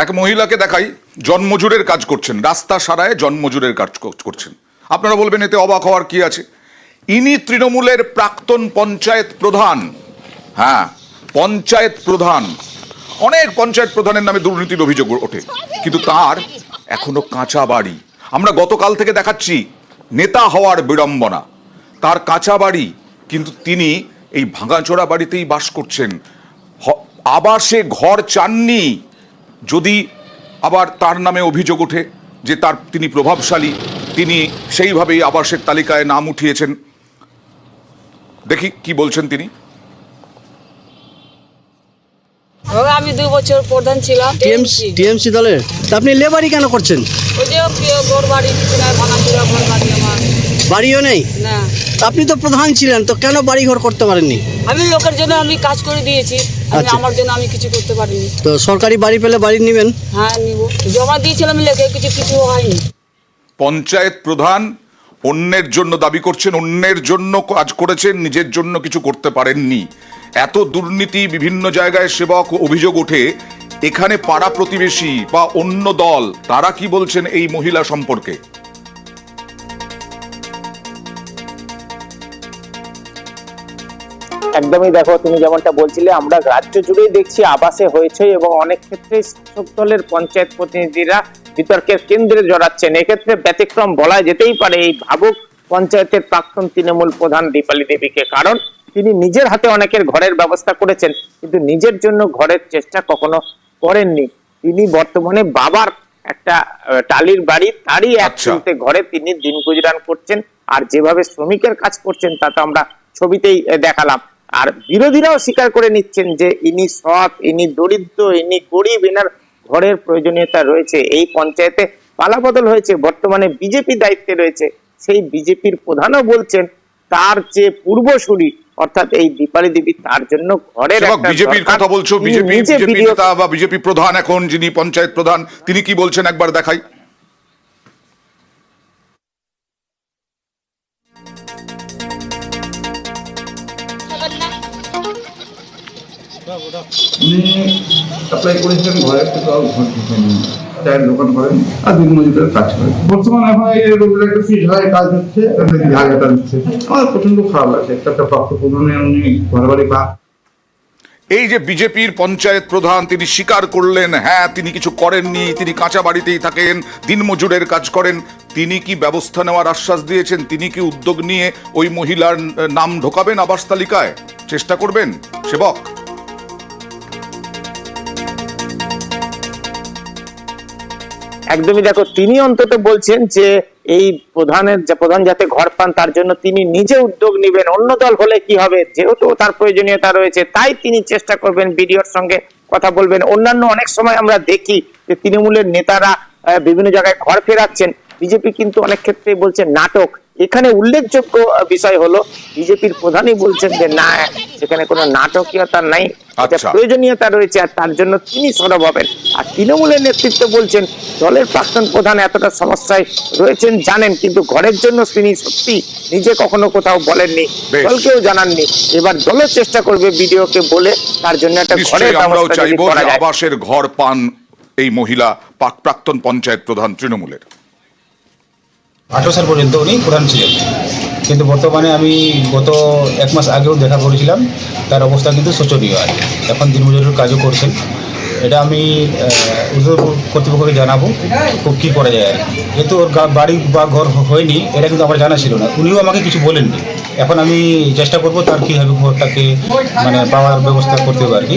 এক মহিলাকে দেখাই, জন্মজুরের কাজ করছেন, রাস্তা সারায় জন্মজুরের কাজ করছেন। আপনারা বলবেন এতে অবাক হওয়ার কি আছে? ইনি তৃণমূলের প্রাক্তন পঞ্চায়েত প্রধান। হ্যাঁ, পঞ্চায়েত প্রধান। অনেক পঞ্চায়েত প্রধানের নামে দুর্নীতির অভিযোগ ওঠে, কিন্তু তার এখনো কাঁচা বাড়ি। আমরা গতকাল থেকে দেখাচ্ছি নেতা হওয়ার বিড়ম্বনা, তার কাঁচা বাড়ি, কিন্তু তিনি এই ভাঙাচোরা বাড়িতেই বাস করছেন। আবাসে ঘর চাননি। যদি আবার তার নামে অভিযোগ ওঠে যে তিনি প্রভাবশালী, তিনি সেইভাবেই আবাসের তালিকায় নাম উঠিয়েছেন। দেখি কি বলছেন তিনি। আমি 2 বছর প্রধান ছিলাম টিএমসি দলের। তা আপনি লেবারি কেন করছেন? ওই যে ঘর বাড়ি কিছু নাই, ভাঙাচোরা ঘর বাড়ি আমার। বাড়িও নেই? না। আপনি তো প্রধান ছিলেন, তো কেন বাড়ি ঘর করতে পারেননি? আমি লোকের জন্য আমি কাজ করে দিয়েছি, আমার জন্য আমি কিছু করতে পারিনি। তো সরকারি বাড়ি পেলে বাড়ি নেবেন? হ্যাঁ নিব, জমা দিয়েছিলাম লেখে, কিছু হয়নি। পঞ্চায়েত প্রধান অন্যের জন্য দাবি করছেন, অন্যের জন্য কাজ করেছেন, নিজের জন্য কিছু করতে পারেননি। এত দুর্নীতি বিভিন্ন জায়গায় সেবক অভিযোগ ওঠে, এখানে পাড়া প্রতিবেশী বা অন্য দল তারা কি বলছেন এই মহিলা সম্পর্কে? একদমই দেখো, তুমি যেমনটা বলছিলে, আমরা রাজ্য জুড়েই দেখছি আবাসে হয়েছে এবং অনেক ক্ষেত্রে শাসক দলের পঞ্চায়েত প্রতিনিধিরা বিতর্কের কেন্দ্রে জড়াচ্ছেন। এক্ষেত্রে ব্যতিক্রম বলা যেতেই পারে এই ভাবুক পঞ্চায়েতের প্রাক্তন তৃণমূল প্রধান দীপালি দেবীকে। কারণ তিনি নিজের হাতে অনেকের ঘরের ব্যবস্থা করেছেন, কিন্তু নিজের জন্য ঘরের চেষ্টা কখনো করেননি। তিনি বর্তমানে বাবার একটা টালির বাড়ি, তারই এক চিলতে ঘরে তিনি দিন গুজরান করছেন। আর যেভাবে শ্রমিকের কাজ করছেন তা তো আমরা ছবিতেই দেখালাম। আর বিরোধীরাও স্বীকার করে নিচ্ছেন যে ইনি সৎ, ইনি দরিদ্র, ইনি গরিব, ইনার ঘরের প্রয়োজনীয়তা রয়েছে। এই পঞ্চায়েতে পালাবদল হয়েছে, বর্তমানে বিজেপি দায়িত্বে রয়েছে। সেই বিজেপির প্রধানও বলছেন তার যে পূর্বসূরি অর্থাৎ এই দীপালি দেবী, তার জন্য ঘরের বিজেপির কথা বলছো, বিজেপি নেতা বা বিজেপি প্রধান এখন যিনি পঞ্চায়েত প্রধান, তিনি কি বলছেন একবার দেখাই। উনি অ্যাপ্লাই করেছেন ঘরে, কোথাও ঘর ঢুকেনি, চায়ের দোকান করেন আর দিন মজুরের কাজ করেন। বর্তমানে এখন এই রোগের একটা ফিট হয়, কাজ হচ্ছে, ঝাড়াটা দিচ্ছে। আমার প্রচন্ড খারাপ লাগছে। একটা প্রাপ্ত প্রধানের উনি ঘর বাড়ি পা। এই যে বিজেপির পঞ্চায়েত প্রধান, তিনি স্বীকার করলেন হ্যাঁ তিনি কিছু করেননি, তিনি কাঁচা বাড়িতেই থাকেন, দিনমজুরের কাজ করেন। তিনি কি ব্যবস্থা নেওয়ার আশ্বাস দিয়েছেন? তিনি কি উদ্যোগ নিয়ে ওই মহিলার নাম ঢোকাবেন আবাস তালিকায়? চেষ্টা করবেন সেবক? একদমই দেখো, তিনি অন্তত বলছেন যে এই প্রধান যাতে ঘর পান তার জন্য তিনি নিজে উদ্যোগ নেবেন। অন্য দল হলে কি হবে, যেহেতু তার প্রয়োজনীয়তা রয়েছে তাই তিনি চেষ্টা করবেন, বিডিওর সঙ্গে কথা বলবেন। অন্যান্য অনেক সময় আমরা দেখি যে তৃণমূলের নেতারা বিভিন্ন জায়গায় ঘর ফেরাচ্ছেন, বিজেপি কিন্তু অনেক ক্ষেত্রে বলছে নাটক। এখানে উল্লেখযোগ্য বিষয় হলো বিজেপির প্রধানই বলছেন যে না, সেখানে কোনো নাটকীয়তা নাই, প্রয়োজনীয়তা রয়েছে আর তার জন্য তিনি সরব হবেন। আর তৃণমূলের নেতৃত্ব বলছেন দলের প্রাক্তন প্রধান এতটা সমস্যায় রয়েছেন জানেন, কিন্তু ঘরের জন্য তিনি সত্যি নিজে কখনো কোথাও বলেননি, দলকেও জানাননি। এবার দলের চেষ্টা করবে বিডিওকে বলে তার জন্য একটা ঘরের ব্যবস্থা করা যায়। আবাসের ঘর পান এই মহিলা প্রাক্তন পঞ্চায়েত প্রধান তৃণমূলের। 18 সাল পর্যন্ত উনি প্রধান ছিলেন, কিন্তু বর্তমানে আমি গত 1 মাস আগেও দেখা করেছিলাম, তার অবস্থা কিন্তু শোচনীয়। আর এখন দিনমজুরের কাজও করছেন। এটা আমি কর্তৃপক্ষকে জানাবো কী করা যায়। আর যেহেতু ওর বাড়ি বা ঘর হয়নি, এটা কিন্তু আমার জানা ছিল না, উনিও আমাকে কিছু বলেননি। এখন আমি চেষ্টা করবো তার কীভাবে ঘরটাকে পাওয়ার ব্যবস্থা করতে হবে আর কি।